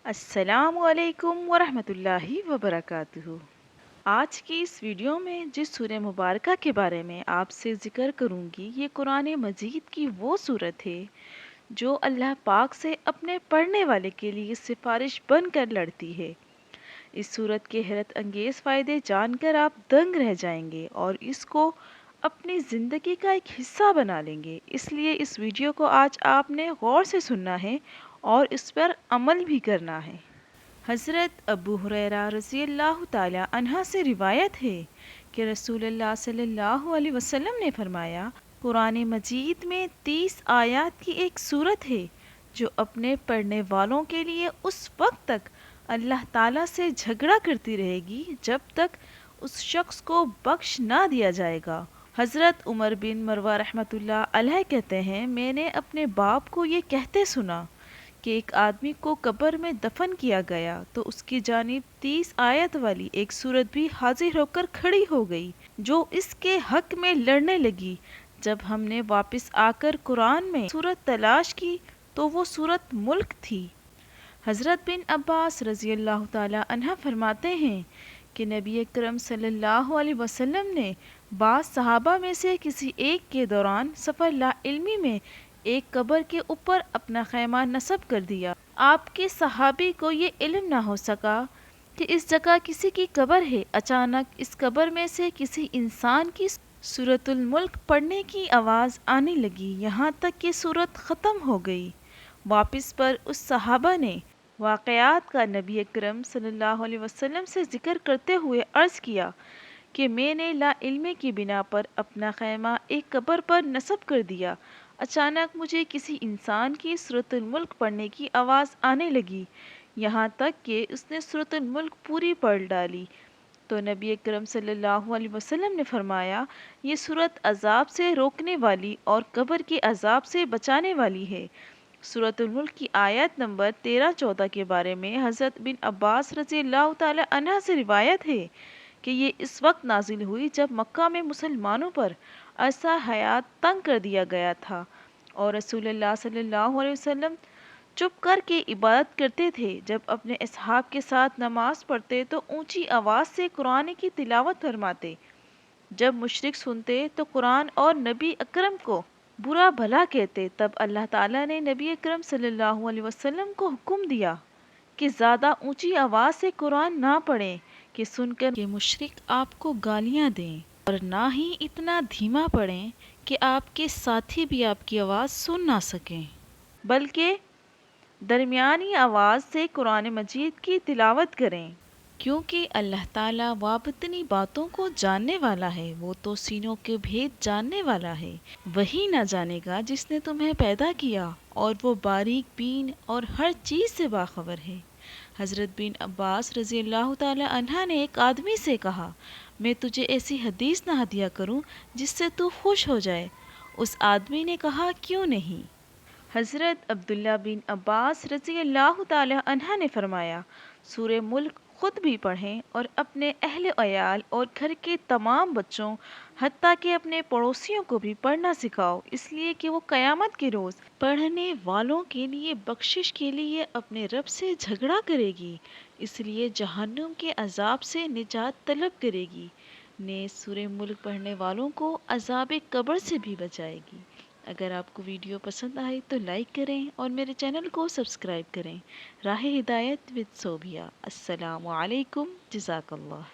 السلام علیکم ورحمۃ اللہ وبرکاتہ۔ آج کی اس ویڈیو میں جس سورہ مبارکہ کے بارے میں آپ سے ذکر کروں گی، یہ قرآن مجید کی وہ سورت ہے جو اللہ پاک سے اپنے پڑھنے والے کے لیے سفارش بن کر لڑتی ہے۔ اس سورت کے حیرت انگیز فائدے جان کر آپ دنگ رہ جائیں گے اور اس کو اپنی زندگی کا ایک حصہ بنا لیں گے۔ اس لیے اس ویڈیو کو آج آپ نے غور سے سننا ہے اور اس پر عمل بھی کرنا ہے۔ حضرت ابو ہریرہ رضی اللہ تعالی عنہ سے روایت ہے کہ رسول اللہ صلی اللہ علیہ وسلم نے فرمایا، قرآن مجید میں 30 آیات کی ایک سورت ہے جو اپنے پڑھنے والوں کے لیے اس وقت تک اللہ تعالیٰ سے جھگڑا کرتی رہے گی جب تک اس شخص کو بخش نہ دیا جائے گا۔ حضرت عمر بن مروہ رحمۃ اللہ علیہ کہتے ہیں، میں نے اپنے باپ کو یہ کہتے سنا کہ ایک آدمی کو قبر میں دفن کیا گیا تو اس کی جانب 30 آیت والی ایک سورت بھی حاضر ہو کر کھڑی ہو گئی جو اس کے حق میں لڑنے لگی۔ جب ہم نے واپس آ کر قرآن میں سورت تلاش کی تو وہ سورت ملک تھی۔ حضرت بن عباس رضی اللہ تعالی عنہ فرماتے ہیں کہ نبی اکرم صلی اللہ علیہ وسلم نے بعض صحابہ میں سے کسی ایک کے دوران سفر لا علمی میں ایک قبر کے اوپر اپنا خیمہ نصب کر دیا۔ آپ کے صحابی کو یہ علم نہ ہو سکا کہ اس جگہ کسی کی قبر ہے۔ اچانک اس قبر میں سے کسی انسان کی سورۃ الملک پڑھنے کی آواز آنے لگی، یہاں تک کہ سورت ختم ہو گئی۔ واپس پر اس صحابہ نے واقعات کا نبی اکرم صلی اللہ علیہ وسلم سے ذکر کرتے ہوئے عرض کیا کہ میں نے لا علمی کی بنا پر اپنا خیمہ ایک قبر پر نصب کر دیا۔ اچانک مجھے کسی انسان کی سورۃ الملک پڑھنے کی آواز آنے لگی، یہاں تک کہ اس نے سورۃ الملک پوری پڑھ ڈالی۔ تو نبی اکرم صلی اللہ علیہ وسلم نے فرمایا، یہ سورت عذاب سے روکنے والی اور قبر کے عذاب سے بچانے والی ہے۔ سورۃ الملک کی آیت نمبر 13-14 کے بارے میں حضرت بن عباس رضی اللہ تعالی عنہ سے روایت ہے کہ یہ اس وقت نازل ہوئی جب مکہ میں مسلمانوں پر عرصہ حیات تنگ کر دیا گیا تھا اور رسول اللہ صلی اللہ علیہ وسلم چپ کر کے عبادت کرتے تھے۔ جب اپنے اصحاب کے ساتھ نماز پڑھتے تو اونچی آواز سے قرآن کی تلاوت فرماتے۔ جب مشرک سنتے تو قرآن اور نبی اکرم کو برا بھلا کہتے۔ تب اللہ تعالیٰ نے نبی اکرم صلی اللہ علیہ وسلم کو حکم دیا کہ زیادہ اونچی آواز سے قرآن نہ پڑھیں کہ سن کر کہ مشرک آپ کو گالیاں دیں، اور نہ ہی اتنا دھیما پڑھیں کہ آپ کے ساتھی بھی آپ کی آواز سن نہ سکیں، بلکہ درمیانی آواز سے قرآن مجید کی تلاوت کریں، کیونکہ اللہ تعالیٰ باطنی باتوں کو جاننے والا ہے، وہ تو سینوں کے بھید جاننے والا ہے۔ وہی نہ جانے گا جس نے تمہیں پیدا کیا اور وہ باریک بین اور ہر چیز سے باخبر ہے۔ حضرت بن عباس رضی اللہ تعالی عنہ نے ایک آدمی سے کہا، میں تجھے ایسی حدیث نہ ہدیہ کروں جس سے تو خوش ہو جائے؟ اس آدمی نے کہا، کیوں نہیں؟ حضرت عبداللہ بن عباس رضی اللہ تعالی عنہ نے فرمایا، سورہ ملک خود بھی پڑھیں اور اپنے اہل عیال اور گھر کے تمام بچوں حتیٰ کہ اپنے پڑوسیوں کو بھی پڑھنا سکھاؤ، اس لیے کہ وہ قیامت کے روز پڑھنے والوں کے لیے بخشش کے لیے اپنے رب سے جھگڑا کرے گی، اس لیے جہنم کے عذاب سے نجات طلب کرے گی، نیز سورہ ملک پڑھنے والوں کو عذاب قبر سے بھی بچائے گی۔ اگر آپ کو ویڈیو پسند آئے تو لائک کریں اور میرے چینل کو سبسکرائب کریں۔ راہ ہدایت وتھ صوبیہ۔ السلام علیکم، جزاک اللہ۔